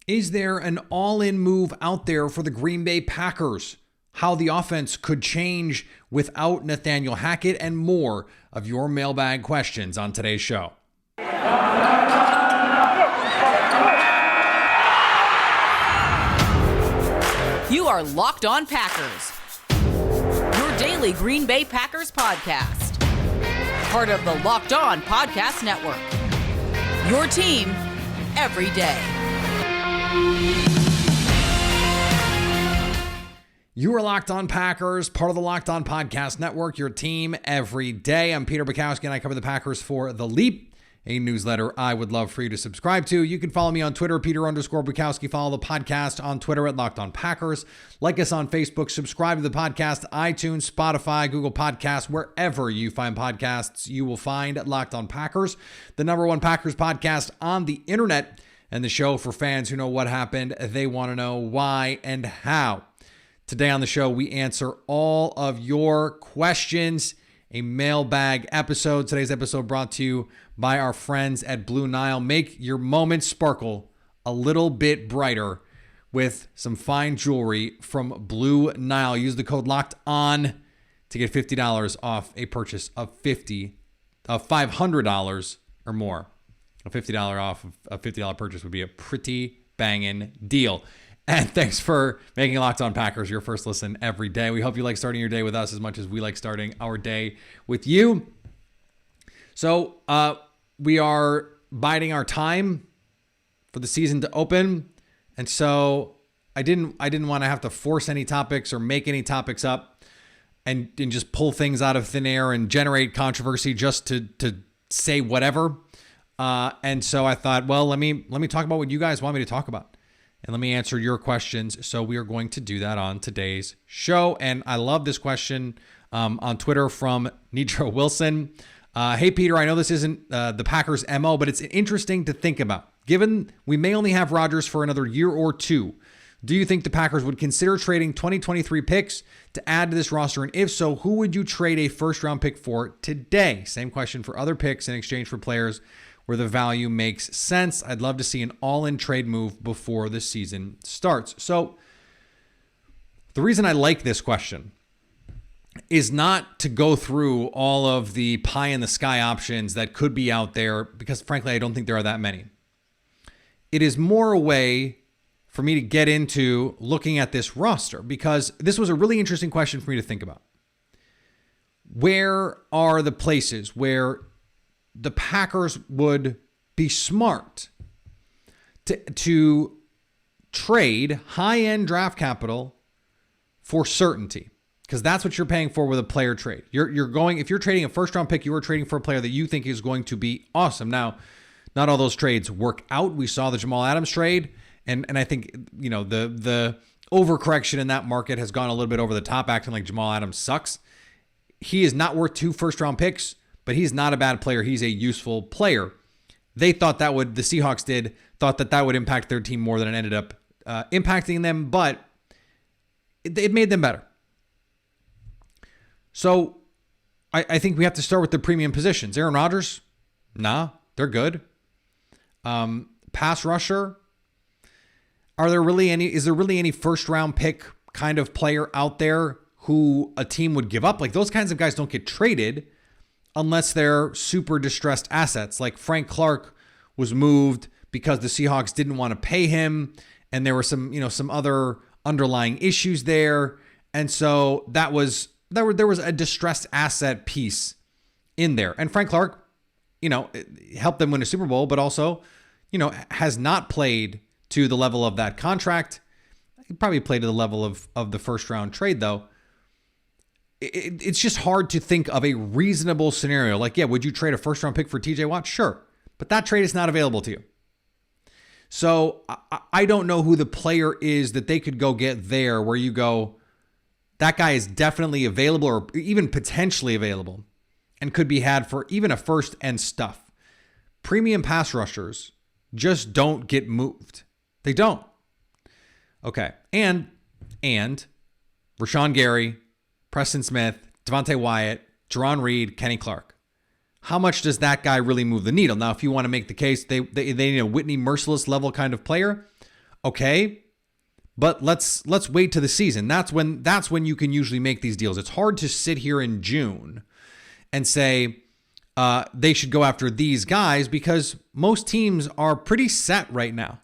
Is there an all-in move out there for the Green Bay Packers? How the offense could change without Nathaniel Hackett, and more of your mailbag questions on today's show. You are Locked On Packers, your daily Green Bay Packers podcast. Part of the Locked On Podcast Network, your team every day. You are Locked On Packers, part of the Locked On Podcast Network, your team every day. I'm Peter Bukowski, and I cover the Packers for The Leap, a newsletter I would love for you to subscribe to. You can follow me on Twitter, Peter_Bukowski. Follow the podcast on Twitter at Locked On Packers. Like us on Facebook. Subscribe to the podcast, iTunes, Spotify, Google Podcasts, wherever you find podcasts, you will find Locked On Packers, the #1 Packers podcast on the internet, and the show for fans who know what happened. They want to know why and how. Today on the show, we answer all of your questions. A mailbag episode. Today's episode brought to you by our friends at Blue Nile. Make your moments sparkle a little bit brighter with some fine jewelry from Blue Nile. Use the code LOCKEDON to get $50 off a purchase of $500 or more. A $50 off of a $50 purchase would be a pretty banging deal. And thanks for making Locked On Packers your first listen every day. We hope you like starting your day with us as much as we like starting our day with you. So we are biding our time for the season to open. And so I didn't want to have to force any topics or make any topics up and just pull things out of thin air and generate controversy just to say whatever. And so I thought, well, let me talk about what you guys want me to talk about. And let me answer your questions. So we are going to do that on today's show. And I love this question on Twitter from Nidro Wilson. Hey, Peter, I know this isn't the Packers' MO, but it's interesting to think about. Given we may only have Rodgers for another year or two, do you think the Packers would consider trading 2023 picks to add to this roster? And if so, who would you trade a first-round pick for today? Same question for other picks in exchange for players where the value makes sense. I'd love to see an all-in trade move before the season starts. So the reason I like this question is not to go through all of the pie-in-the-sky options that could be out there, because frankly, I don't think there are that many. It is more a way for me to get into looking at this roster, because this was a really interesting question for me to think about. Where are the places where the Packers would be smart to trade high-end draft capital for certainty? Because that's what you're paying for with a player trade. If you're trading a first-round pick, you are trading for a player that you think is going to be awesome. Now, not all those trades work out. We saw the Jamal Adams trade, and I think the overcorrection in that market has gone a little bit over the top, acting like Jamal Adams sucks. He is not worth 2 first-round picks. But he's not a bad player. He's a useful player. The Seahawks thought that would impact their team more than it ended up impacting them, but it made them better. So I think we have to start with the premium positions. Aaron Rodgers, nah, they're good. Pass rusher, is there really any first round pick kind of player out there who a team would give up? Like, those kinds of guys don't get traded unless they're super distressed assets. Like Frank Clark was moved because the Seahawks didn't want to pay him, and there were some other underlying issues there. And so there was a distressed asset piece in there. And Frank Clark, helped them win a Super Bowl, but also, has not played to the level of that contract. He probably played to the level of the first round trade, though. It's just hard to think of a reasonable scenario. Like, yeah, would you trade a first-round pick for TJ Watt? Sure. But that trade is not available to you. So I don't know who the player is that they could go get there where you go, that guy is definitely available or even potentially available and could be had for even a first and stuff. Premium pass rushers just don't get moved. They don't. Okay. And Rashawn Gary, Preston Smith, Devontae Wyatt, Jerron Reed, Kenny Clark. How much does that guy really move the needle? Now, if you want to make the case they need a Whitney Merciless level kind of player, Okay, but let's wait to the season. That's when you can usually make these deals. It's hard to sit here in June and say they should go after these guys because most teams are pretty set right now.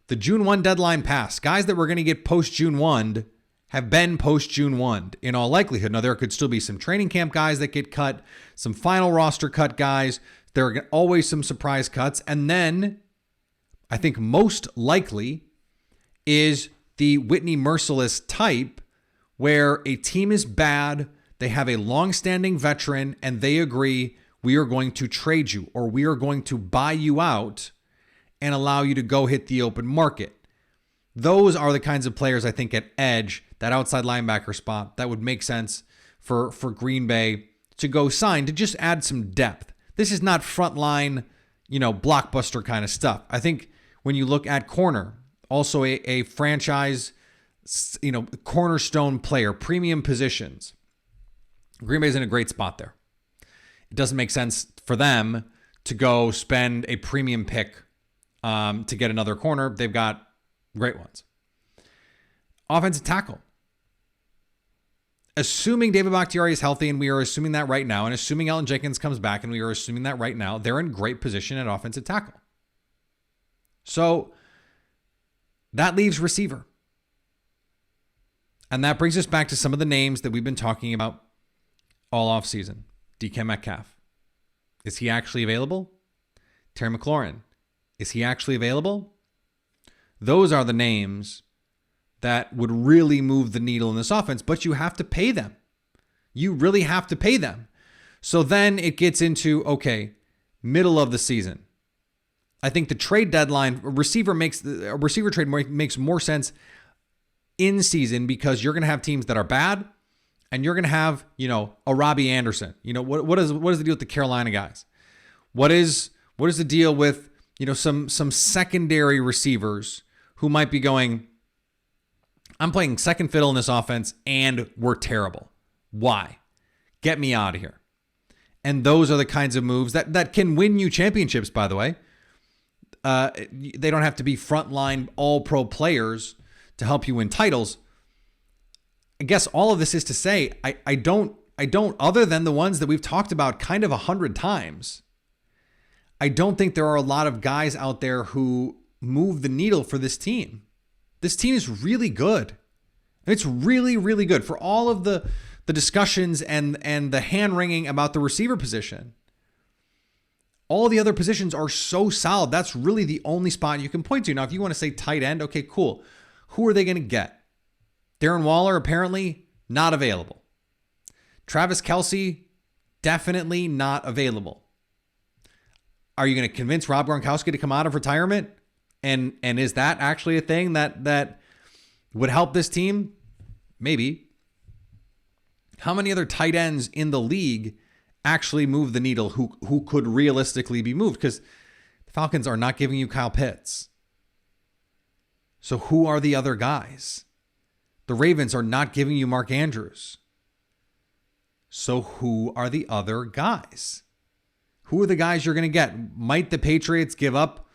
The June 1 deadline passed. Guys that were going to get post June 1 have been post June 1 in all likelihood. Now, there could still be some training camp guys that get cut, some final roster cut guys. There are always some surprise cuts. And then I think most likely is the Whitney Merciless type where a team is bad, they have a long-standing veteran, and they agree, we are going to trade you or we are going to buy you out and allow you to go hit the open market. Those are the kinds of players I think at edge, that outside linebacker spot, that would make sense for Green Bay to go sign to just add some depth. This is not frontline, blockbuster kind of stuff. I think when you look at corner, also a franchise, cornerstone player, premium positions, Green Bay's in a great spot there. It doesn't make sense for them to go spend a premium pick to get another corner. They've got great ones. Offensive tackle. Assuming David Bakhtiari is healthy, and we are assuming that right now, and assuming Elton Jenkins comes back, and we are assuming that right now, they're in great position at offensive tackle. So that leaves receiver. And that brings us back to some of the names that we've been talking about all offseason. DK Metcalf. Is he actually available? Terry McLaurin. Is he actually available? Those are the names that would really move the needle in this offense, but you have to pay them. You really have to pay them. So then it gets into, okay, middle of the season. I think the trade deadline, a receiver trade makes more sense in season because you're going to have teams that are bad and you're going to have, a Robbie Anderson. What is the deal with the Carolina guys? What is the deal with, some secondary receivers who might be going, I'm playing second fiddle in this offense and we're terrible. Why? Get me out of here. And those are the kinds of moves that can win you championships, by the way. They don't have to be frontline all-pro players to help you win titles. I guess all of this is to say, I don't, other than the ones that we've talked about kind of 100 times, I don't think there are a lot of guys out there who move the needle for this team. This team is really good. It's really, really good for all of the discussions and the hand-wringing about the receiver position. All the other positions are so solid. That's really the only spot you can point to. Now, if you want to say tight end, okay, cool. Who are they going to get? Darren Waller, apparently not available. Travis Kelce, definitely not available. Are you going to convince Rob Gronkowski to come out of retirement? And is that actually a thing that would help this team? Maybe. How many other tight ends in the league actually move the needle who could realistically be moved? Because the Falcons are not giving you Kyle Pitts. So who are the other guys? The Ravens are not giving you Mark Andrews. So who are the other guys? Who are the guys you're going to get? Might the Patriots give up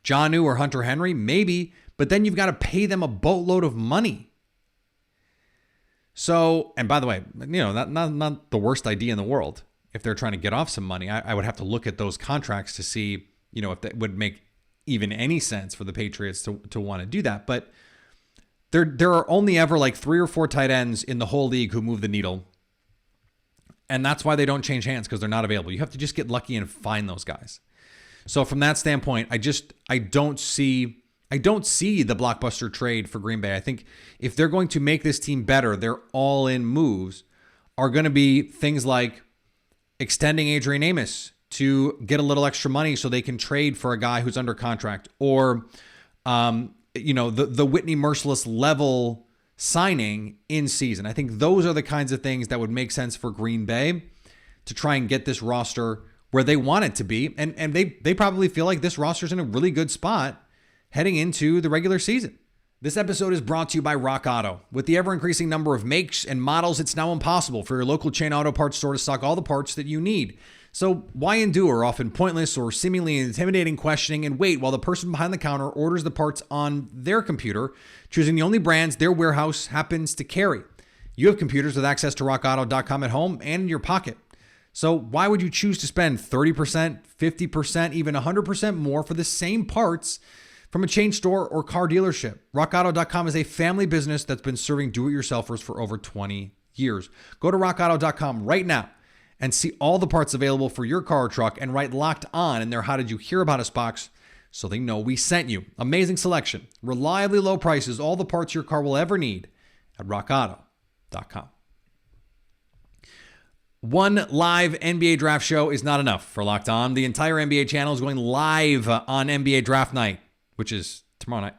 Jonnu or Hunter Henry? Maybe, but then you've got to pay them a boatload of money. So, and by the way, not the worst idea in the world. If they're trying to get off some money, I would have to look at those contracts to see, if that would make even any sense for the Patriots to want to do that. But there are only ever like 3 or 4 tight ends in the whole league who move the needle. And that's why they don't change hands, because they're not available. You have to just get lucky and find those guys. So from that standpoint, I don't see the blockbuster trade for Green Bay. I think if they're going to make this team better, their all-in moves are going to be things like extending Adrian Amos to get a little extra money so they can trade for a guy who's under contract, or the Whitney Merciless level signing in season. I think those are the kinds of things that would make sense for Green Bay to try and get this roster where they want it to be. And they probably feel like this roster's in a really good spot heading into the regular season. This episode is brought to you by Rock Auto. With the ever-increasing number of makes and models, it's now impossible for your local chain auto parts store to stock all the parts that you need. So why endure often pointless or seemingly intimidating questioning and wait while the person behind the counter orders the parts on their computer, choosing the only brands their warehouse happens to carry? You have computers with access to rockauto.com at home and in your pocket. So why would you choose to spend 30%, 50%, even 100% more for the same parts from a chain store or car dealership? RockAuto.com is a family business that's been serving do-it-yourselfers for over 20 years. Go to RockAuto.com right now and see all the parts available for your car or truck and write Locked On in their How Did You Hear About Us box so they know we sent you. Amazing selection, reliably low prices, all the parts your car will ever need at RockAuto.com. One live NBA draft show is not enough for Locked On. The entire NBA channel is going live on NBA draft night, which is tomorrow night.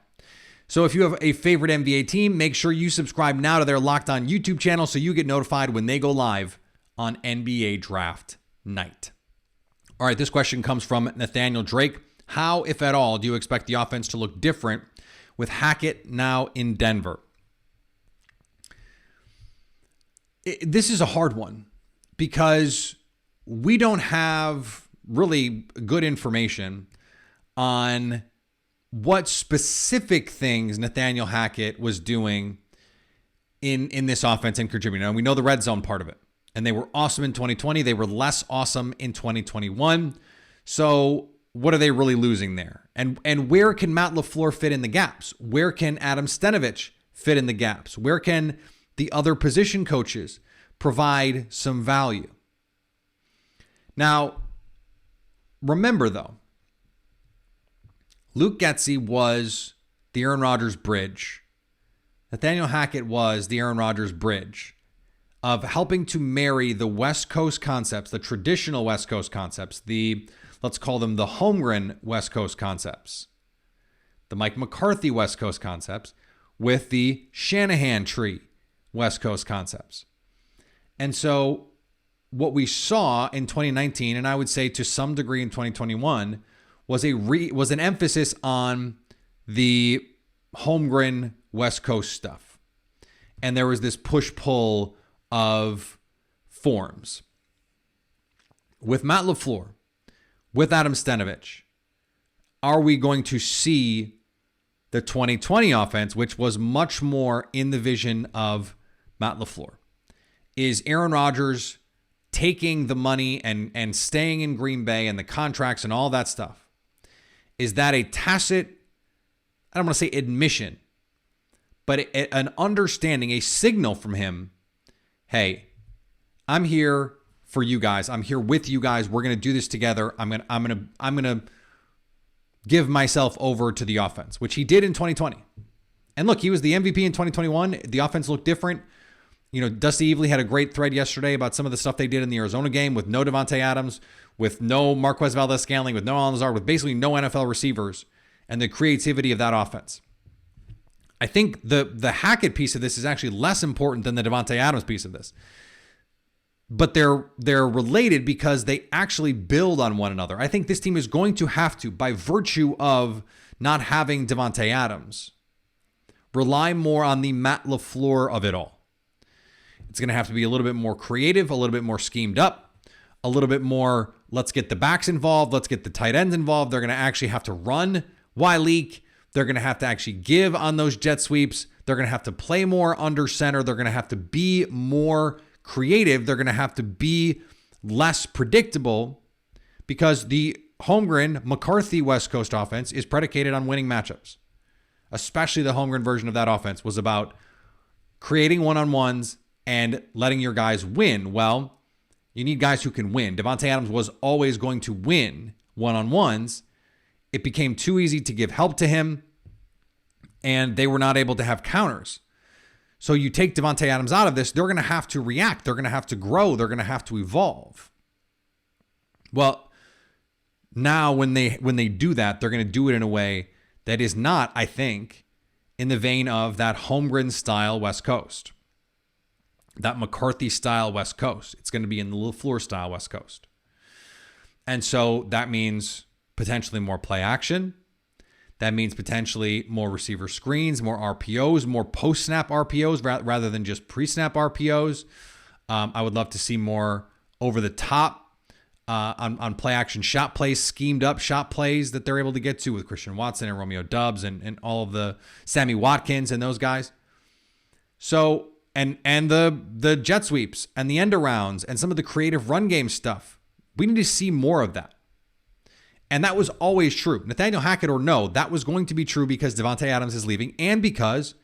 So if you have a favorite NBA team, make sure you subscribe now to their Locked On YouTube channel so you get notified when they go live on NBA draft night. All right, this question comes from Nathaniel Drake. How, if at all, do you expect the offense to look different with Hackett now in Denver? This is a hard one because we don't have really good information on what specific things Nathaniel Hackett was doing in this offense and contributing. And we know the red zone part of it. And they were awesome in 2020. They were less awesome in 2021. So what are they really losing there? And where can Matt LaFleur fit in the gaps? Where can Adam Stenavich fit in the gaps? Where can the other position coaches provide some value? Now, remember though, Luke Getsy was the Aaron Rodgers bridge. Nathaniel Hackett was the Aaron Rodgers bridge of helping to marry the West Coast concepts, the traditional West Coast concepts, let's call them the Holmgren West Coast concepts, the Mike McCarthy West Coast concepts, with the Shanahan tree West Coast concepts. And so what we saw in 2019, and I would say to some degree in 2021, was an emphasis on the Holmgren West Coast stuff. And there was this push-pull of forms. With Matt LaFleur, with Adam Stenavich, are we going to see the 2020 offense, which was much more in the vision of Matt LaFleur? Is Aaron Rodgers taking the money and staying in Green Bay and the contracts and all that stuff? Is that a tacit, I don't want to say admission, but an understanding, a signal from him, hey, I'm here for you guys. I'm here with you guys. We're going to do this together. I'm going to give myself over to the offense, which he did in 2020. And look, he was the MVP in 2021. The offense looked different. You know, Dusty Evely had a great thread yesterday about some of the stuff they did in the Arizona game with no Devontae Adams, with no Marquez Valdez-Scantling, with no Allen Lazard, with basically no NFL receivers, and the creativity of that offense. I think the Hackett piece of this is actually less important than the Devontae Adams piece of this. But they're related because they actually build on one another. I think this team is going to have to, by virtue of not having Devontae Adams, rely more on the Matt LaFleur of it all. It's going to have to be a little bit more creative, a little bit more schemed up, a little bit more, let's get the backs involved, let's get the tight ends involved. They're going to actually have to run Y-leak. They're going to have to actually give on those jet sweeps. They're going to have to play more under center. They're going to have to be more creative. They're going to have to be less predictable because the Holmgren McCarthy West Coast offense is predicated on winning matchups. Especially the Holmgren version of that offense was about creating one-on-ones and letting your guys win. Well, you need guys who can win. Devontae Adams was always going to win one-on-ones. It became too easy to give help to him, and they were not able to have counters. So you take Devontae Adams out of this, they're going to have to react. They're going to have to grow. They're going to have to evolve. Well, now when they do that, they're going to do it in a way that is not, I think, in the vein of that Holmgren-style West Coast. That McCarthy-style West Coast. It's going to be in the LaFleur-style West Coast. And so that means potentially more play action. That means potentially more receiver screens, more RPOs, more post-snap RPOs rather than just pre-snap RPOs. I would love to see more over-the-top on play action shot plays, schemed up shot plays that they're able to get to with Christian Watson and Romeo Doubs and all of the Sammy Watkins and those guys. So, and the jet sweeps and the end arounds and some of the creative run game stuff. We need to see more of that. And that was always true. Nathaniel Hackett or no, that was going to be true because Davante Adams is leaving and because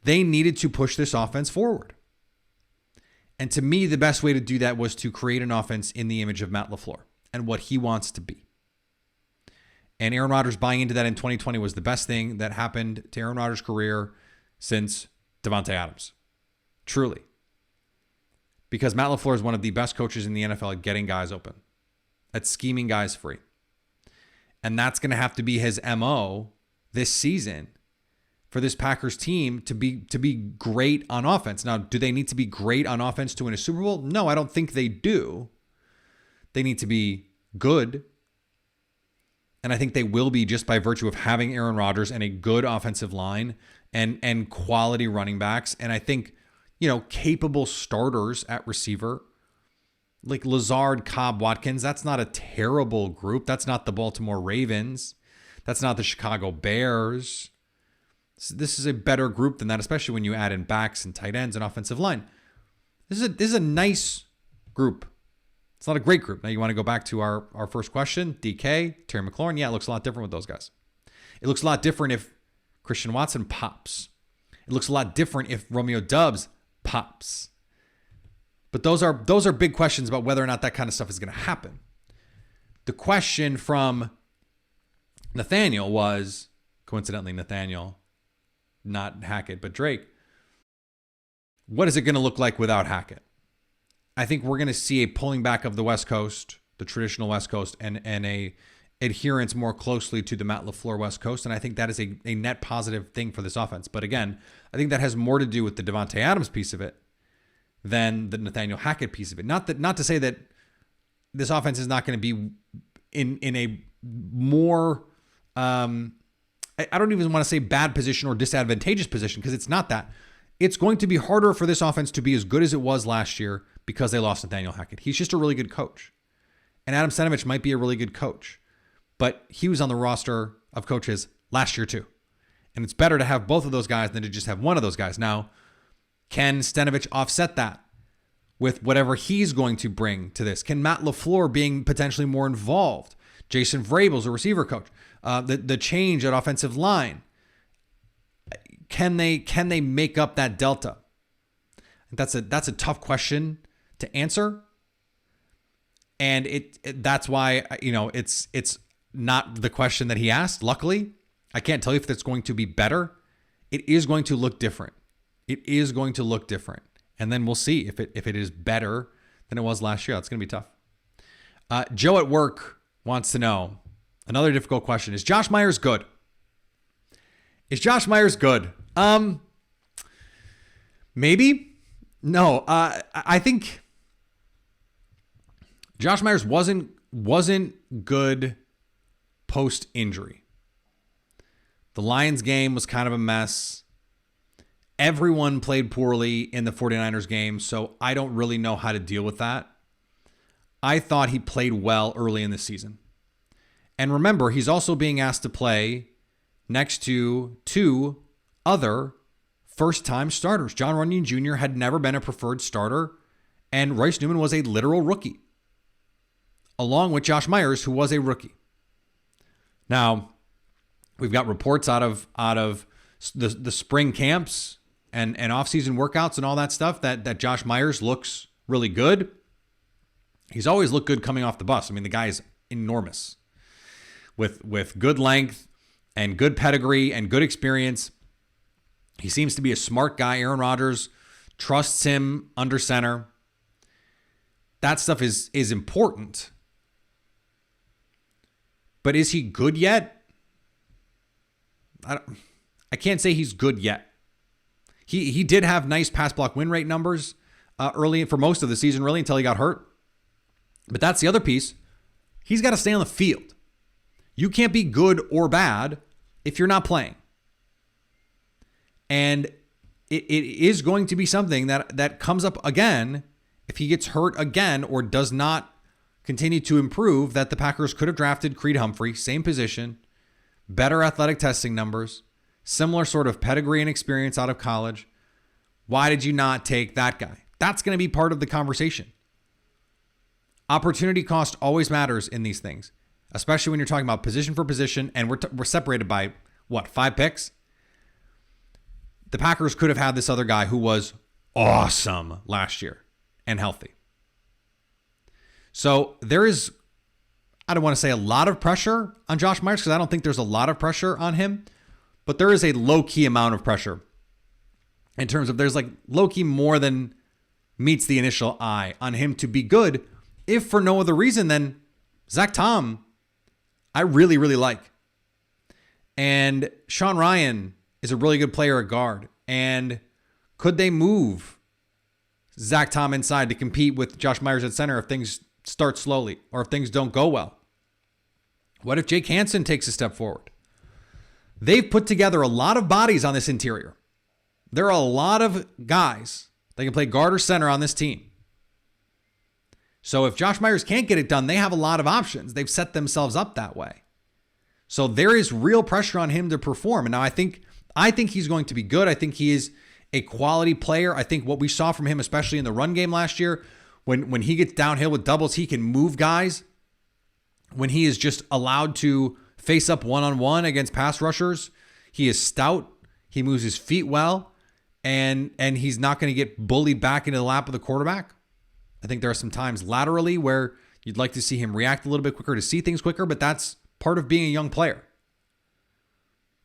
they needed to push this offense forward. And to me, the best way to do that was to create an offense in the image of Matt LaFleur and what he wants to be. And Aaron Rodgers buying into that in 2020 was the best thing that happened to Aaron Rodgers' career since Davante Adams. Truly. Because Matt LaFleur is one of the best coaches in the NFL at getting guys open, at scheming guys free. And that's going to have to be his MO this season for this Packers team to be great on offense. Now, do they need to be great on offense to win a Super Bowl? No, I don't think they do. They need to be good. And I think they will be just by virtue of having Aaron Rodgers and a good offensive line and quality running backs. And I think, capable starters at receiver like Lazard, Cobb, Watkins. That's not a terrible group. That's not the Baltimore Ravens. That's not the Chicago Bears. This is a better group than that, especially when you add in backs and tight ends and offensive line. This is a nice group. It's not a great group. Now you want to go back to our first question, DK, Terry McLaurin. Yeah, it looks a lot different with those guys. It looks a lot different if Christian Watson pops. It looks a lot different if Romeo Doubs pops. But those are big questions about whether or not that kind of stuff is going to happen. The question from Nathaniel was, coincidentally Nathaniel, not Hackett, but Drake, what is it going to look like without Hackett? I think we're going to see a pulling back of the West Coast, the traditional West Coast, and a adherence more closely to the Matt LaFleur West Coast. And I think that is a net positive thing for this offense. But again, I think that has more to do with the Davante Adams piece of it than the Nathaniel Hackett piece of it. Not to say that this offense is not going to be in a more, I don't even want to say bad position or disadvantageous position, because it's not that. It's going to be harder for this offense to be as good as it was last year because they lost Nathaniel Hackett. He's just a really good coach. And Adam Stenavich might be a really good coach, but he was on the roster of coaches last year too. And it's better to have both of those guys than to just have one of those guys. Now, can Stenavich offset that with whatever he's going to bring to this? Can Matt LaFleur being potentially more involved? Jason Vrabel's a receiver coach. The change at offensive line. Can they make up that delta? That's a tough question to answer. And that's why, it's not the question that he asked. Luckily, I can't tell you if that's going to be better. It is going to look different. It is going to look different. And then we'll see if it is better than it was last year. That's going to be tough. Joe at work wants to know, another difficult question, is Josh Myers good? Is Josh Myers good? Maybe. No. I think Josh Myers wasn't good post-injury. The Lions game was kind of a mess. Everyone played poorly in the 49ers game, so I don't really know how to deal with that. I thought he played well early in the season. And remember, he's also being asked to play next to two other first-time starters. John Runyon Jr. had never been a preferred starter, and Royce Newman was a literal rookie, along with Josh Myers, who was a rookie. Now, we've got reports out of the spring camps and off-season workouts and all that stuff that Josh Myers looks really good. He's always looked good coming off the bus. I mean, the guy is enormous with good length and good pedigree and good experience. He seems to be a smart guy. Aaron Rodgers trusts him under center. That stuff is important. But is he good yet? I can't say he's good yet. He did have nice pass block win rate numbers early for most of the season, really, until he got hurt. But that's the other piece. He's got to stay on the field. You can't be good or bad if you're not playing. And it is going to be something that comes up again if he gets hurt again or does not continue to improve that the Packers could have drafted Creed Humphrey, same position, better athletic testing numbers, similar sort of pedigree and experience out of college. Why did you not take that guy? That's going to be part of the conversation. Opportunity cost always matters in these things, especially when you're talking about position for position, and we're separated by, 5 picks? The Packers could have had this other guy who was awesome last year and healthy. So there is, I don't want to say a lot of pressure on Josh Myers because I don't think there's a lot of pressure on him, but there is a low-key amount of pressure in terms of there's like low-key more than meets the initial eye on him to be good, if for no other reason than Zach Tom, I really, really like. And Sean Ryan is a really good player at guard. And could they move Zach Tom inside to compete with Josh Myers at center if things start slowly or if things don't go well? What if Jake Hansen takes a step forward? They've put together a lot of bodies on this interior. There are a lot of guys that can play guard or center on this team. So if Josh Myers can't get it done, they have a lot of options. They've set themselves up that way. So there is real pressure on him to perform. And now I think he's going to be good. I think he is a quality player. I think what we saw from him, especially in the run game last year, when he gets downhill with doubles, he can move guys. When he is just allowed to face up one-on-one against pass rushers, he is stout. He moves his feet well, and he's not going to get bullied back into the lap of the quarterback. I think there are some times laterally where you'd like to see him react a little bit quicker, to see things quicker, but that's part of being a young player.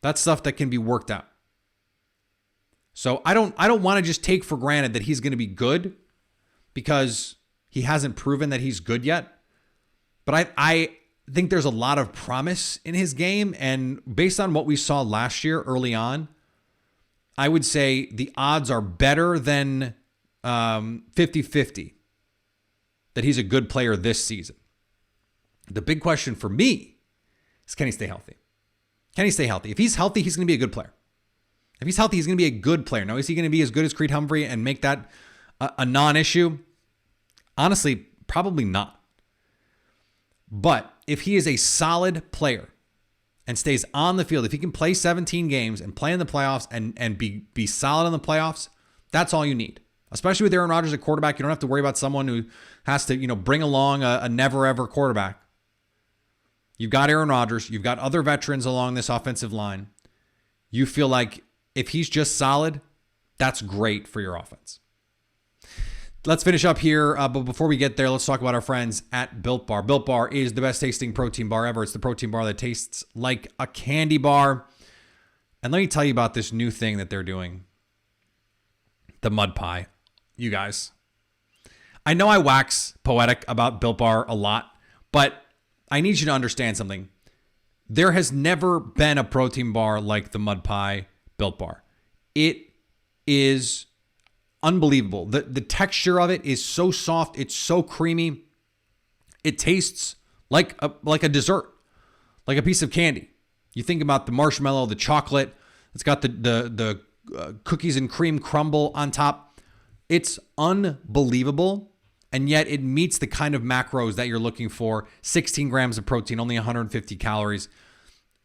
That's stuff that can be worked out. So I don't want to just take for granted that he's going to be good because he hasn't proven that he's good yet. But I think there's a lot of promise in his game. And based on what we saw last year early on, I would say the odds are better than 50-50 that he's a good player this season. The big question for me is, can he stay healthy? Can he stay healthy? If he's healthy, he's going to be a good player. If he's healthy, he's going to be a good player. Now, is he going to be as good as Creed Humphrey and make that a non-issue? Honestly, probably not. But if he is a solid player and stays on the field, if he can play 17 games and play in the playoffs and be solid in the playoffs, that's all you need. Especially with Aaron Rodgers at quarterback, you don't have to worry about someone who has to, bring along a never-ever quarterback. You've got Aaron Rodgers. You've got other veterans along this offensive line. You feel like if he's just solid, that's great for your offense. Let's finish up here. But before we get there, let's talk about our friends at Built Bar. Built Bar is the best tasting protein bar ever. It's the protein bar that tastes like a candy bar. And let me tell you about this new thing that they're doing. The mud pie. You guys. I know I wax poetic about Built Bar a lot, but I need you to understand something. There has never been a protein bar like the mud pie Built Bar. It is unbelievable. The texture of it is so soft. It's so creamy. It tastes like a dessert, like a piece of candy. You think about the marshmallow, the chocolate. It's got the cookies and cream crumble on top. It's unbelievable. And yet it meets the kind of macros that you're looking for. 16 grams of protein, only 150 calories.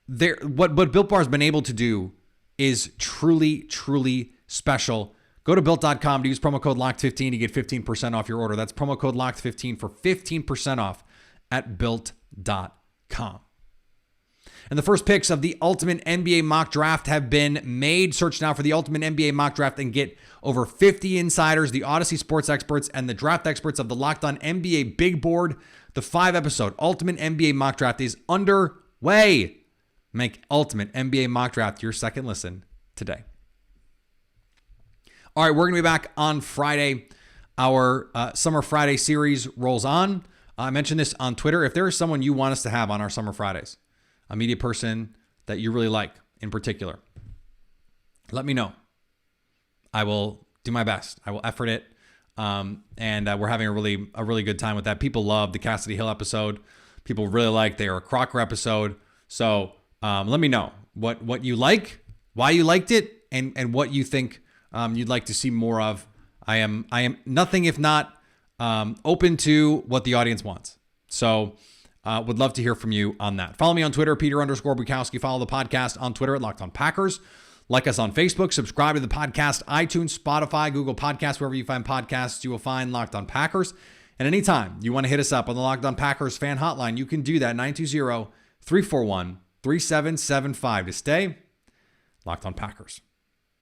What Built Bar has been able to do is truly, truly special. Go to Built.com to use promo code LOCKED15 to get 15% off your order. That's promo code LOCKED15 for 15% off at Built.com. And the first picks of the Ultimate NBA Mock Draft have been made. Search now for the Ultimate NBA Mock Draft and get over 50 insiders, the Odyssey sports experts, and the draft experts of the Locked On NBA Big Board. The 5-episode Ultimate NBA Mock Draft is underway. Make Ultimate NBA Mock Draft your second listen today. All right, we're going to be back on Friday. Our Summer Friday series rolls on. I mentioned this on Twitter. If there is someone you want us to have on our Summer Fridays, a media person that you really like in particular, let me know. I will do my best. I will effort it. And we're having a really good time with that. People love the Cassidy Hill episode. People really like the Eric Crocker episode. So let me know what you like, why you liked it, and what you think you'd like to see more of. I am nothing if not open to what the audience wants. So would love to hear from you on that. Follow me on Twitter, Peter_Bukowski. Follow the podcast on Twitter at Locked On Packers. Like us on Facebook. Subscribe to the podcast, iTunes, Spotify, Google Podcasts, wherever you find podcasts, you will find Locked On Packers. And anytime you want to hit us up on the Locked On Packers fan hotline, you can do that, 920-341-3775 to stay Locked On Packers.